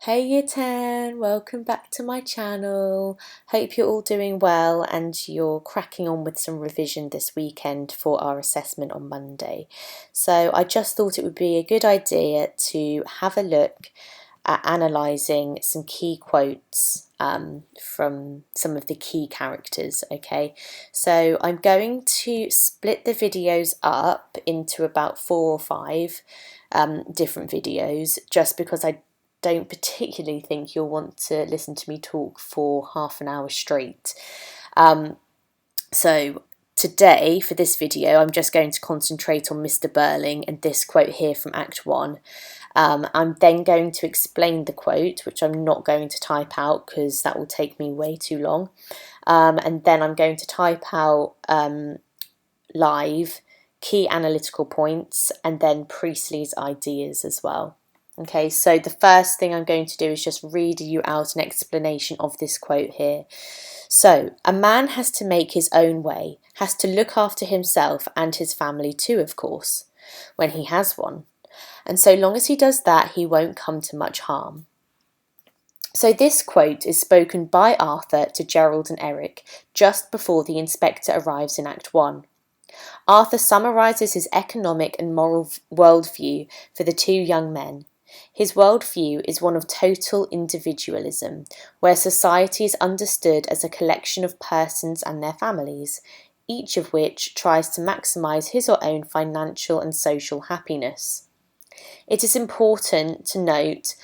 Hey Year 10, welcome back to my channel. Hope you're all doing well and you're cracking on with some revision this weekend for our assessment on Monday. So I just thought it would be a good idea to have a look at analysing some key quotes from some of the key characters, okay? So I'm going to split the videos up into about 4 or 5 different videos just because I don't particularly think you'll want to listen to me talk for half an hour straight. So today, for this video, I'm just going to concentrate on Mr Birling and this quote here from Act 1. I'm then going to explain the quote, which I'm not going to type out because that will take me way too long. And then I'm going to type out live key analytical points and then Priestley's ideas as well. Okay, so the first thing I'm going to do is just read you out an explanation of this quote here. So, a man has to make his own way, has to look after himself and his family too, of course, when he has one. And so long as he does that, he won't come to much harm. So this quote is spoken by Arthur to Gerald and Eric just before the inspector arrives in Act 1. Arthur summarises his economic and moral worldview for the two young men. His worldview is one of total individualism, where society is understood as a collection of persons and their families, each of which tries to maximise his or own financial and social happiness. It is important to note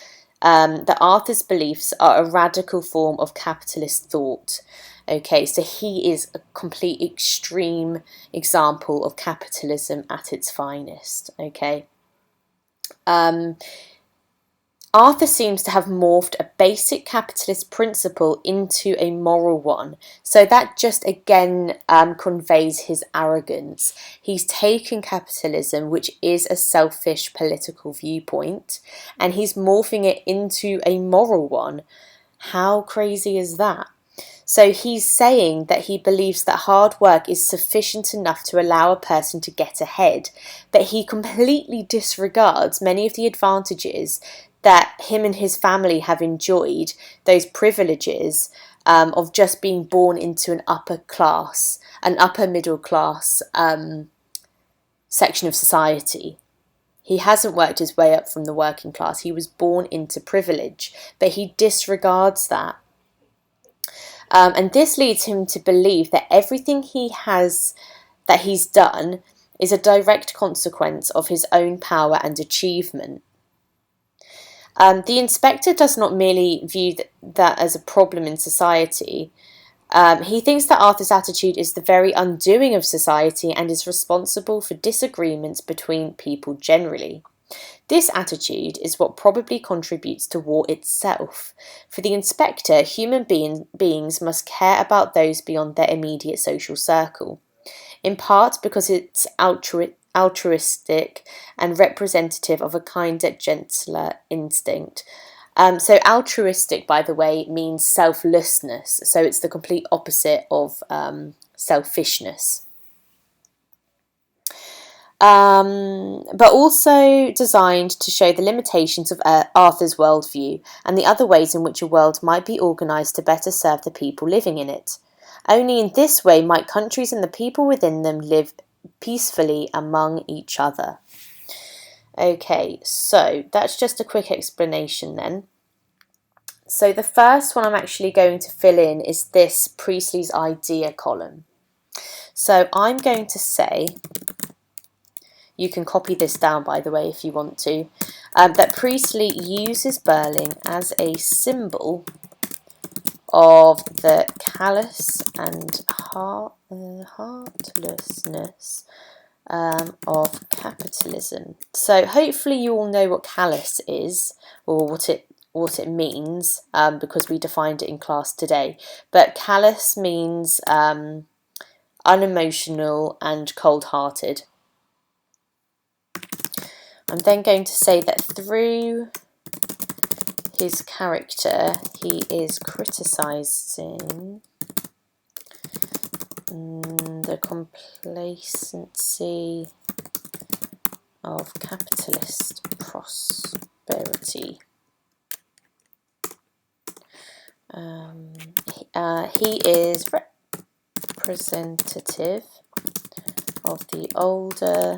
that Arthur's beliefs are a radical form of capitalist thought. Okay, so he is a complete extreme example of capitalism at its finest. Okay. Arthur seems to have morphed a basic capitalist principle into a moral one. So that just again conveys his arrogance. He's taken capitalism, which is a selfish political viewpoint, and he's morphing it into a moral one. How crazy is that? So he's saying that he believes that hard work is sufficient enough to allow a person to get ahead, but he completely disregards many of the advantages that him and his family have enjoyed, those privileges of just being born into an upper middle class section of society. He hasn't worked his way up from the working class. He was born into privilege, but he disregards that. And this leads him to believe that everything that he's done is a direct consequence of his own power and achievement. The inspector does not merely view that as a problem in society. He thinks that Arthur's attitude is the very undoing of society and is responsible for disagreements between people generally. This attitude is what probably contributes to war itself. For the inspector, human beings must care about those beyond their immediate social circle, in part because it's altruistic and representative of a kinder, gentler instinct. So altruistic, by the way, means selflessness. So it's the complete opposite of selfishness. But also designed to show the limitations of Arthur's worldview and the other ways in which a world might be organised to better serve the people living in it. Only in this way might countries and the people within them live peacefully among each other. Okay, so that's just a quick explanation then. So the first one I'm actually going to fill in is this Priestley's idea column. So I'm going to say, you can copy this down by the way if you want to, that Priestley uses Birling as a symbol of the callous and heartlessness of capitalism. So hopefully you all know what callous is, or what it means, because we defined it in class today. But callous means unemotional and cold-hearted. I'm then going to say that through his character, he is criticising the complacency of capitalist prosperity. He is representative of the older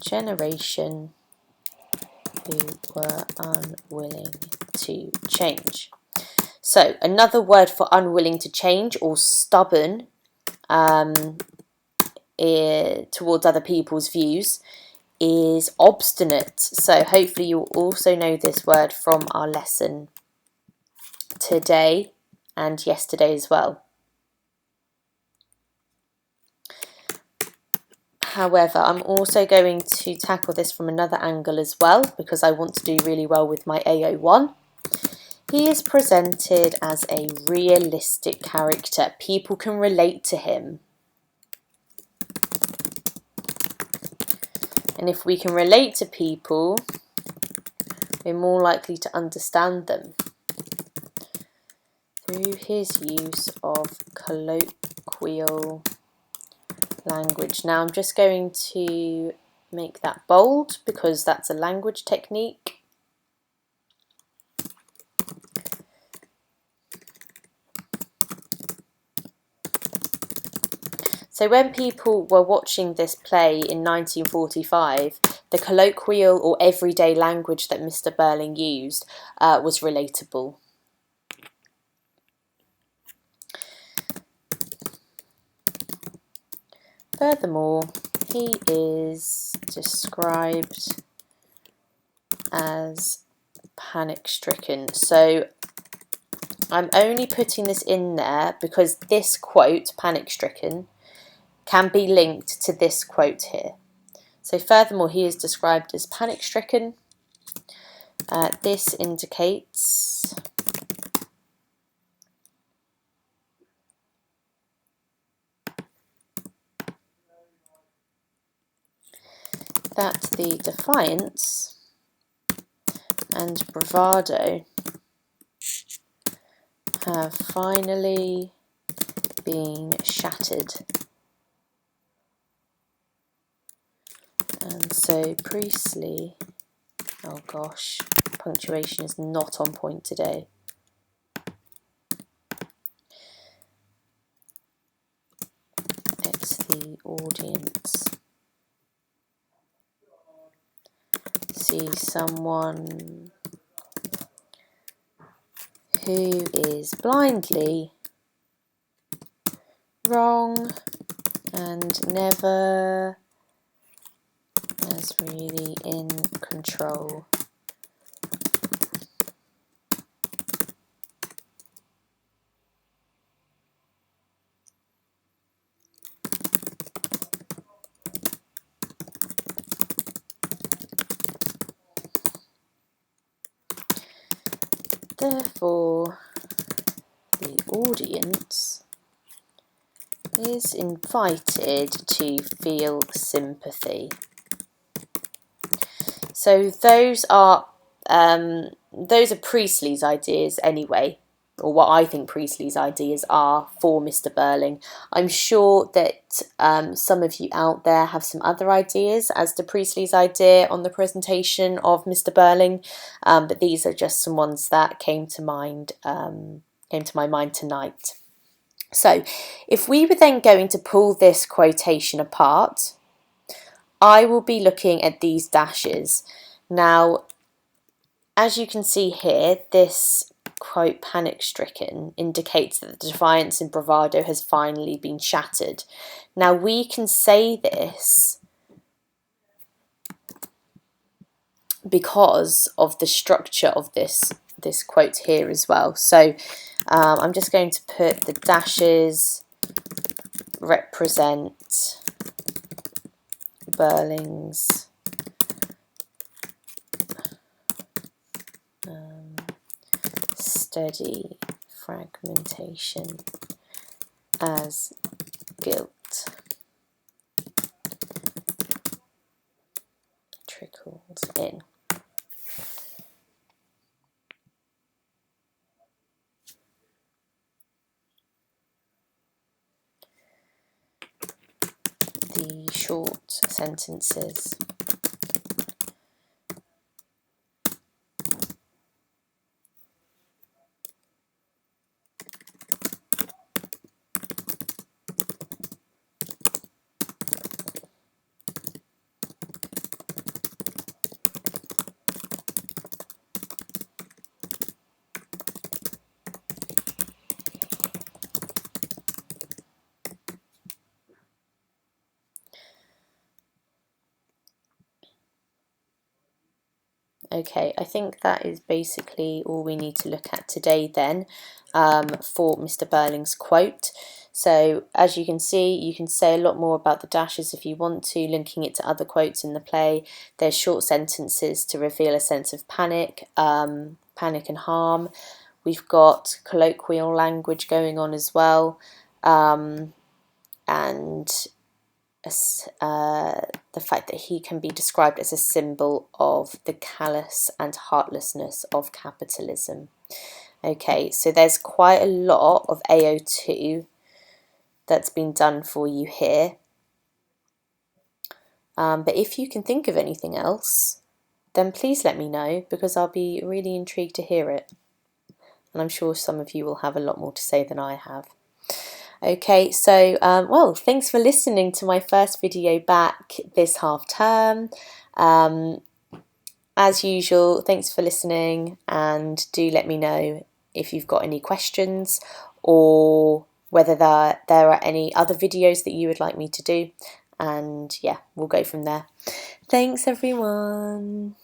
generation who were unwilling to change. So another word for unwilling to change or stubborn towards other people's views is obstinate. So hopefully you will also know this word from our lesson today and yesterday as well. However, I'm also going to tackle this from another angle as well, because I want to do really well with my AO1. He is presented as a realistic character. People can relate to him. And if we can relate to people, we're more likely to understand them through his use of colloquial language. Now I'm just going to make that bold because that's a language technique. So when people were watching this play in 1945, the colloquial or everyday language that Mr Birling used was relatable. Furthermore, he is described as panic-stricken. So I'm only putting this in there because this quote, panic-stricken, can be linked to this quote here. So furthermore, he is described as panic-stricken. This indicates that the defiance and bravado have finally been shattered. And so Priestley, oh gosh, punctuation is not on point today. It's the audience. See someone who is blindly wrong and never is really in control. Therefore, the audience is invited to feel sympathy. So those are Priestley's ideas anyway, or what I think Priestley's ideas are for Mr Birling. I'm sure that some of you out there have some other ideas as to Priestley's idea on the presentation of Mr Birling, but these are just some ones that came to my mind tonight. So if we were then going to pull this quotation apart, I will be looking at these dashes. Now, as you can see here, this quote, panic-stricken, indicates that the defiance and bravado has finally been shattered. Now, we can say this because of the structure of this quote here as well. So I'm just going to put the dashes represent Birling's steady fragmentation as guilt trickles in. The short sentences. Okay, I think that is basically all we need to look at today then for Mr Birling's quote. So as you can see, you can say a lot more about the dashes if you want to, linking it to other quotes in the play. There's short sentences to reveal a sense of panic, panic and harm. We've got colloquial language going on as well, and the fact that he can be described as a symbol of the callous and heartlessness of capitalism. Okay, so there's quite a lot of AO2 that's been done for you here. But if you can think of anything else, then please let me know, because I'll be really intrigued to hear it. And I'm sure some of you will have a lot more to say than I have. Okay, so well, thanks for listening to my first video back this half term. As usual, thanks for listening, and do let me know if you've got any questions or whether there are any other videos that you would like me to do. And yeah, we'll go from there. Thanks everyone.